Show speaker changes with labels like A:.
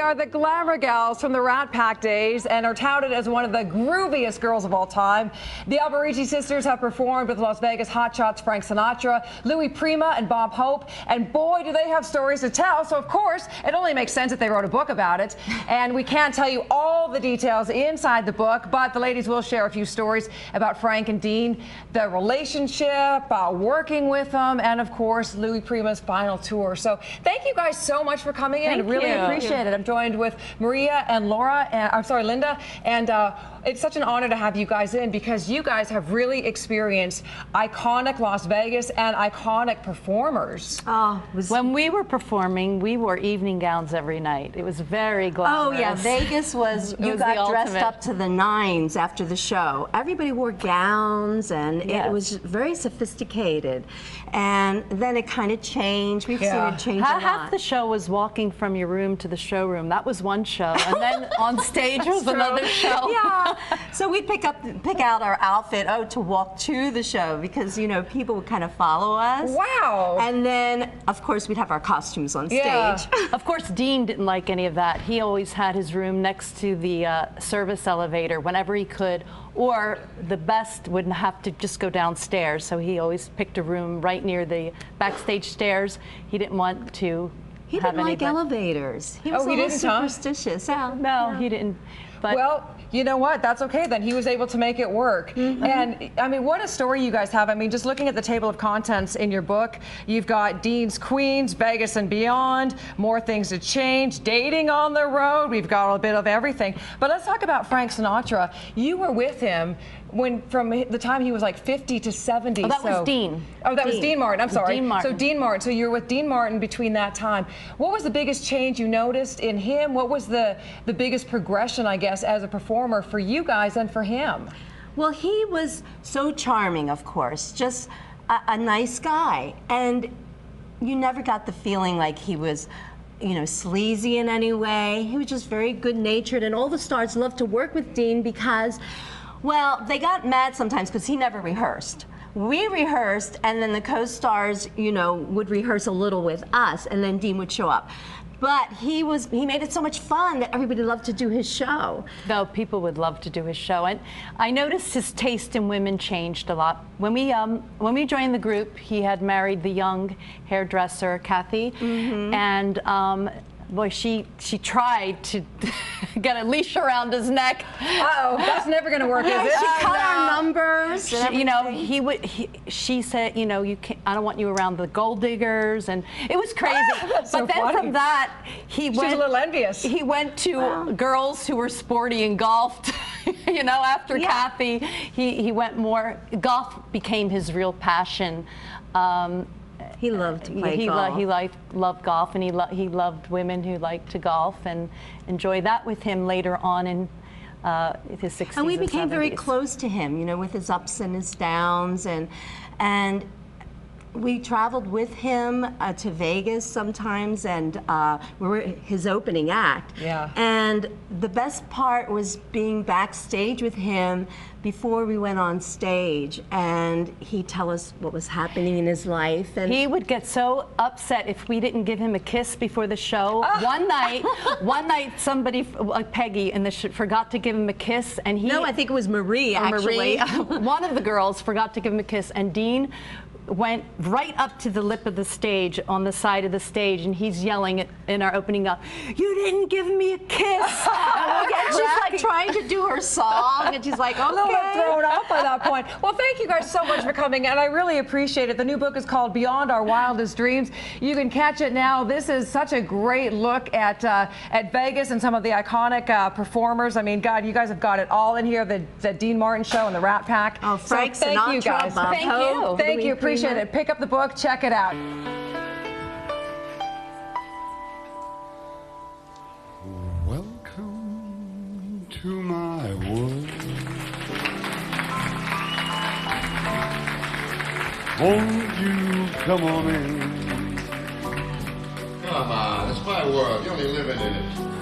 A: are the glamour gals from the Rat Pack days and are touted as one of the grooviest girls of all time. The Alberici Sisters have performed with Las Vegas hotshots Frank Sinatra, Louis Prima, and Bob Hope. And boy, do they have stories to tell. So, of course, it only makes sense that they wrote a book about it. And we can't tell you all the details inside the book, but the ladies will share a few stories about Frank and Dean, the relationship, working with them, and, of course, Louis Prima's final tour. So thank you guys so much for coming in. Really appreciate it. I'm joined with Maria and Laura, and I'm sorry, Linda, and it's such an honor to have you guys in because you guys have really experienced iconic Las Vegas and iconic performers.
B: When we were performing, we wore evening gowns every night. It was very glamorous.
C: Oh yeah, Vegas was, you got dressed up to the nines after the show. Everybody wore gowns and it was very sophisticated. And then it kind of changed. We've seen it change a lot.
B: Half the show was walking from your room to the showroom. That was one show. And then on stage was another show.
C: Yeah. So we'd pick out our outfit, to walk to the show because, you know, people would kind of follow us.
A: Wow.
C: And then, of course, we'd have our costumes on stage.
B: Of course, Dean didn't like any of that. He always had his room next to the service elevator whenever he could, or the best wouldn't have to just go downstairs. So he always picked a room right near the backstage stairs. He didn't want to
C: He didn't like elevators. He was a little superstitious.
B: No, he didn't. But
A: well, you know what? That's okay then. He was able to make it work. And I mean, what a story you guys have. I mean, just looking at the table of contents in your book, you've got Dean's Queens, Vegas and Beyond, More Things to Change, Dating on the Road. We've got a bit of everything. But let's talk about Frank Sinatra. You were with him from the time he was like 50 to 70.
B: Oh, that was Dean.
A: Oh, that was Dean Martin. I'm sorry.
B: Dean Martin.
A: So Dean Martin. So you were with Dean Martin between that time. What was the biggest change you noticed in him? What was the biggest progression, I guess, as a performer for you guys and for him?
C: Well, he was so charming, of course, just a nice guy. And you never got the feeling like he was, you know, sleazy in any way. He was just very good-natured, and all the stars loved to work with Dean because, well, they got mad sometimes because he never rehearsed. We rehearsed, and then the co-stars, you know, would rehearse a little with us, and then Dean would show up. But he made it so much fun that everybody loved to do his show.
B: Though people would love to do his show, and I noticed his taste in women changed a lot. When we joined the group, he had married the young hairdresser Kathy, and boy, she tried to get a leash around his neck.
A: Uh-oh, that's never going to work, is it?
C: She cut our numbers.
B: You know, she said, you know, I don't want you around the Golddiggers, and it was crazy.
A: So
B: but then
A: funny.
B: from that, she was
A: a little envious.
B: He went to girls who were sporty and golfed. You know, after Kathy, he went more. Golf became his real passion.
C: He loved to play golf.
B: He loved golf, and he loved women who liked to golf, and enjoyed that with him later on in his 60s
C: and we became
B: 70s.
C: very close to him, you know, with his ups and his downs, and we traveled with him to Vegas sometimes, and we were his opening act.
A: Yeah.
C: And the best part was being backstage with him before we went on stage, and he'd tell us what was happening in his life. And
B: he would get so upset if we didn't give him a kiss before the show. One night, somebody, like Peggy, forgot to give him a kiss, and he.
C: No, I think it was Marie, actually.
B: One of the girls forgot to give him a kiss, and Dean went right up to the lip of the stage, on the side of the stage, and he's yelling in our opening up, "You didn't give me a kiss!"
C: And she's like trying to do her song, and she's like, okay.
A: A little bit thrown out by that point. Well, thank you guys so much for coming, and I really appreciate it. The new book is called Beyond Our Wildest Dreams. You can catch it now. This is such a great look at Vegas and some of the iconic performers. I mean, God, you guys have got it all in here. The Dean Martin Show and the Rat Pack.
C: Oh, Frank
A: so thank
C: Sinatra,
A: you guys.
C: Bob Hope,
A: Thank you. Appreciate it. Pick up the book. Check it out.
D: Welcome to my world. Won't you come on in?
E: Come on, it's my world. You only live in it.